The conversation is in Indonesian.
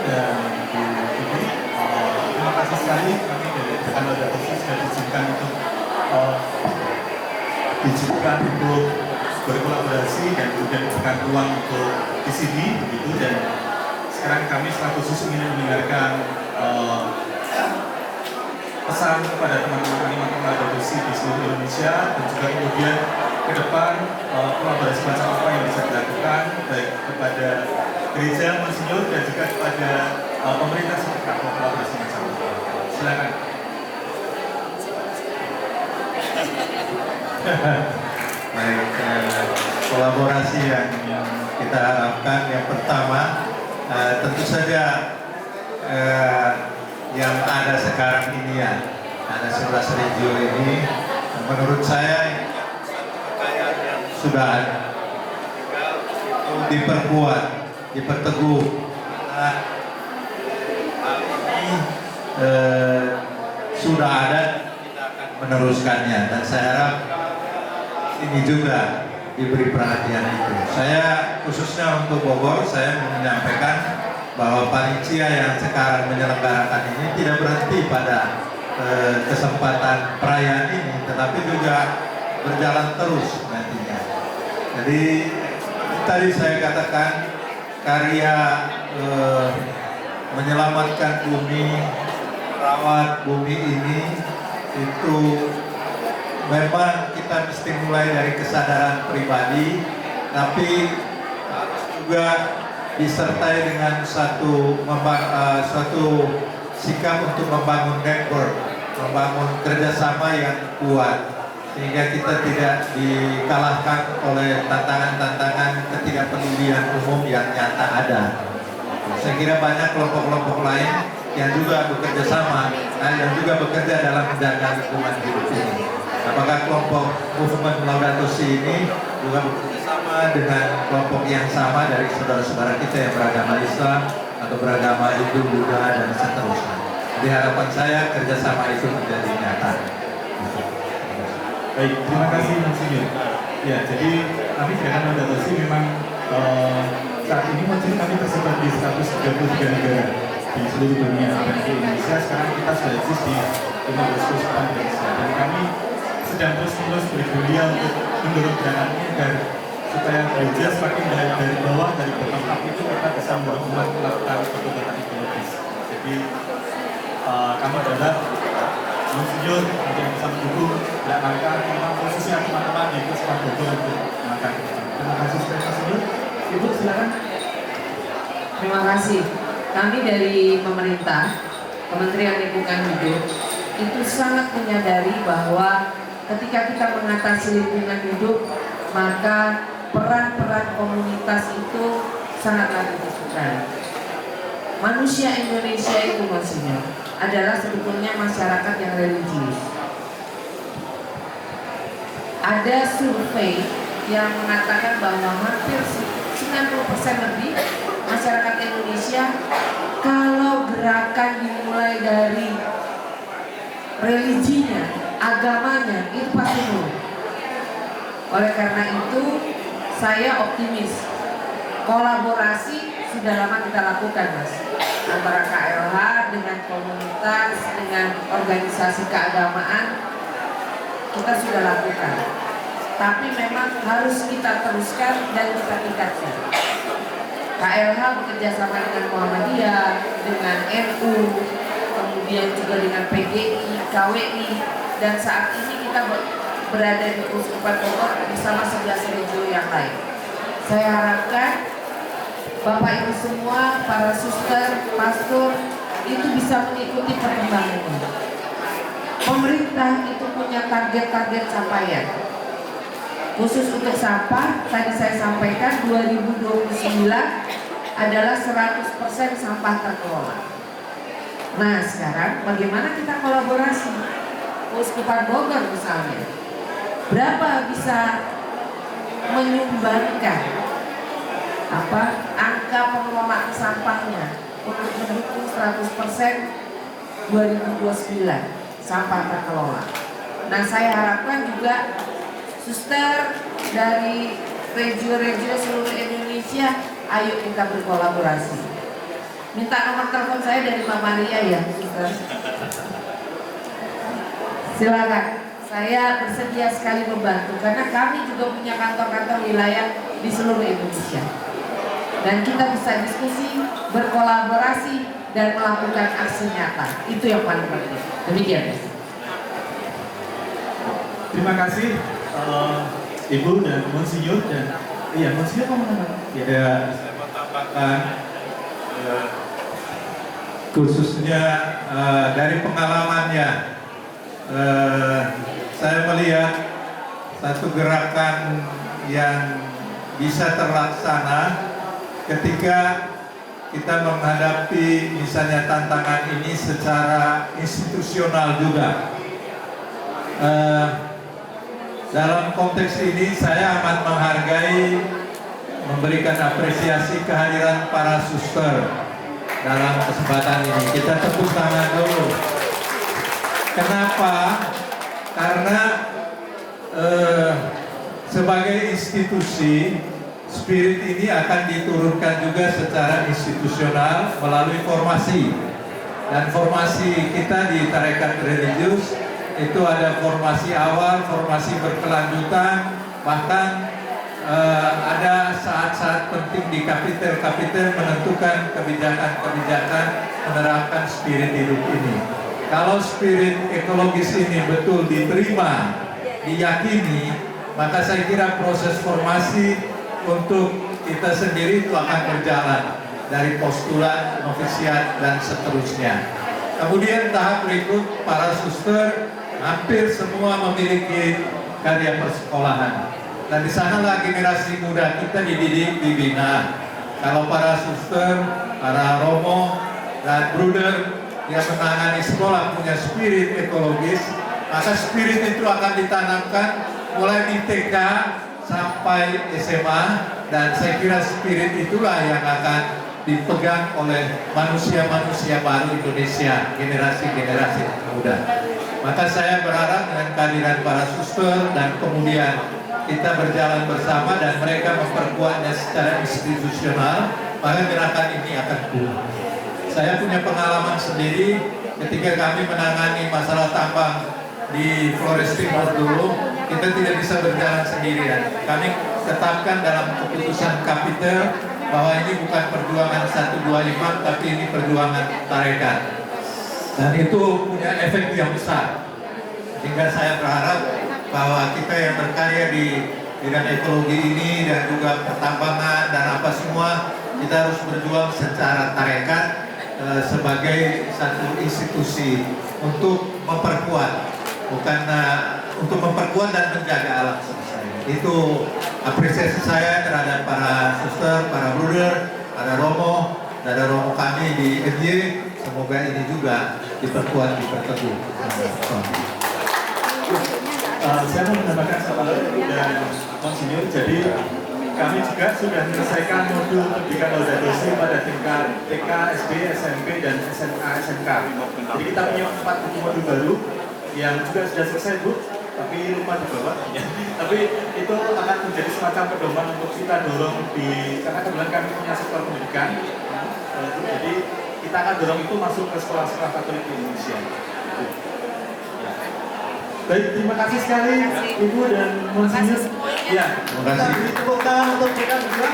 dan Bu Ibu, terima kasih sekali kami dari Dekan Laudato Si sudah diizinkan untuk berkolaborasi dan kemudian diberikan ruang untuk di sini begitu. Dan sekarang kami secara khusus ingin mendengarkan pesan kepada teman-teman animator Laudato Si di seluruh Indonesia, dan juga kemudian ke depan kolaborasi macam apa yang bisa dilakukan baik kepada gereja, Monsinyur, dan juga kepada pemerintah seperti apa kolaborasi macam apa. Silakan. Baik, kolaborasi yang kita harapkan yang pertama tentu saja yang ada sekarang ini ya, ada 11 regio ini, menurut saya kekayaan yang sudah ada itu diperkuat, diperteguh, karena hal ini sudah ada, kita akan meneruskannya, dan saya harap ini juga diberi perhatian itu. Saya khususnya untuk Bogor, saya menyampaikan bahwa panitia yang sekarang menyelenggarakan ini tidak berhenti pada kesempatan perayaan ini, tetapi juga berjalan terus nantinya. Jadi tadi saya katakan karya menyelamatkan bumi, merawat bumi ini itu memang kita mesti mulai dari kesadaran pribadi, tapi harus juga disertai dengan suatu sikap untuk membangun network, membangun kerjasama yang kuat, sehingga kita tidak dikalahkan oleh tantangan-tantangan ketidakpedulian umum yang nyata ada. Saya kira banyak kelompok-kelompok lain yang juga bekerja sama, yang juga bekerja dalam menjaga lingkungan hidup ini. Apakah kelompok movement Laudato Si ini juga bekerja sama dengan kelompok yang sama dari saudara-saudara kita yang beragama Islam atau beragama Hindu, Buddha, dan seterusnya. Jadi harapan saya kerjasama itu menjadi nyata. Baik, terima kasih Monsinyur. Ya, jadi kami Dekan Laudato Si memang saat ini mungkin kami tersebar di 133 negara di seluruh dunia, dan di Indonesia sekarang kita sudah eksis di 15 kota Indonesia, dan kami sedang terus-menerus bergerilya untuk mendorong gerakan ini agar supaya gereja semakin dari bawah, dari bottom up itu kita bisa mendorong umat melakukan pertobatan ekologis. Jadi kami adalah Monsinyur yang bisa mendukung dan langkah memang khususnya teman-teman di Kota Bogor untuk langkah itu. Terima kasih sekali Monsinyur. Ibu silakan. Terima kasih. Kami dari pemerintah, Kementerian Lingkungan Hidup itu sangat menyadari bahwa ketika kita mengatasi lingkungan hidup, maka peran-peran komunitas itu sangatlah dibutuhkan. Manusia Indonesia itu maksudnya adalah sebetulnya masyarakat yang religius. Ada survei yang mengatakan bahwa hampir 90% lebih masyarakat Indonesia, kalau gerakan dimulai dari religinya, agamanya, itu pasti nurut. Oleh karena itu, saya optimis. Kolaborasi sudah lama kita lakukan, Mas, antara KLH dengan komunitas, dengan organisasi keagamaan, kita sudah lakukan. Tapi memang harus kita teruskan dan kita tingkatkan. KLH bekerja sama dengan Muhammadiyah, dengan NU, kemudian juga dengan PGI, KWI, dan saat ini kita berada di Uskupan Bogor bersama 11 regio yang lain. Saya harapkan Bapak Ibu semua, para suster, pastor itu bisa mengikuti perkembangan ini. Pemerintah itu punya target-target capaian. Khusus untuk sampah, tadi saya sampaikan 2029 adalah 100% sampah terkelola. Nah sekarang bagaimana kita kolaborasi? Uskupan Bogor misalnya, berapa bisa menyumbangkan angka pengelolaan sampahnya untuk mendukung 100% 2029 sampah terkelola. Nah saya harapkan juga suster dari regio-regio seluruh Indonesia, ayo kita berkolaborasi. Minta nomor telepon saya dari Mbak Maria ya, Suster. Silakan. Saya bersedia sekali membantu karena kami juga punya kantor-kantor wilayah di seluruh Indonesia. Dan kita bisa diskusi, berkolaborasi, dan melakukan aksi nyata. Itu yang paling penting. Demikian. Terima kasih Ibu dan Monsinyur dan Monsinyur kamu nama? Ya, saya mau tambahkan khususnya dari pengalamannya, saya melihat satu gerakan yang bisa terlaksana ketika kita menghadapi misalnya tantangan ini secara institusional juga. Dalam konteks ini saya amat menghargai, memberikan apresiasi kehadiran para suster dalam kesempatan ini. Kita tepuk tangan dulu. Kenapa? Karena sebagai institusi, spirit ini akan diturunkan juga secara institusional melalui formasi. Dan formasi kita di tarekat religius itu ada formasi awal, formasi berkelanjutan, bahkan ada saat-saat penting di kapiter-kapiter menentukan kebijakan-kebijakan menerapkan spirit hidup ini. Kalau spirit ekologis ini betul diterima, diyakini, maka saya kira proses formasi untuk kita sendiri itu akan berjalan dari postulat, novisiat, dan seterusnya. Kemudian tahap berikut, para suster hampir semua memiliki karya persekolahan. Dan di sanalah generasi muda kita dididik, dibina. Kalau para suster, para romo, dan bruder yang menangani sekolah punya spirit ekologis, maka spirit itu akan ditanamkan mulai di TK sampai SMA, dan saya kira spirit itulah yang akan dipegang oleh manusia-manusia baru Indonesia, generasi-generasi muda. Maka saya berharap dengan kehadiran para suster dan kemudian kita berjalan bersama dan mereka memperkuatnya secara institusional, maka gerakan ini akan kuat. Saya punya pengalaman sendiri ketika kami menangani masalah tambang di Flores Timur dulu, kita tidak bisa berjalan sendirian. Kami tetapkan dalam keputusan kapiter bahwa ini bukan perjuangan 125, tapi ini perjuangan tarekat. Dan itu punya efek yang besar. Sehingga saya berharap bahwa kita yang berkarya di bidang ekologi ini dan juga pertambangan dan apa semua, kita harus berjuang secara tarekat sebagai satu institusi untuk memperkuat, bukan untuk memperkuat dan menjaga alam semesta. Itu apresiasi saya terhadap para suster, para bruder, para romo, dan romo kami di FJ. Semoga ini juga diperkuat, diperteguh. Saya mau menambahkan satu dan Monsinyur. Jadi kami juga sudah menyelesaikan modul pendidikan laudadosi pada tingkat TK, SD, SMP, dan SMA, SMK. Jadi kita punya 4 modul baru yang juga sudah selesai, Bu, tapi lupa dibawa. Tapi itu akan menjadi semacam pedoman untuk kita dorong karena kebetulan kami punya sektor pendidikan. Jadi kita akan dorong itu masuk ke sekolah-sekolah Katolik di Indonesia. Baik, terima kasih sekali Ibu dan Monsinyur. Terima kasih. Kita beri tepuk tangan untuk mereka berdua.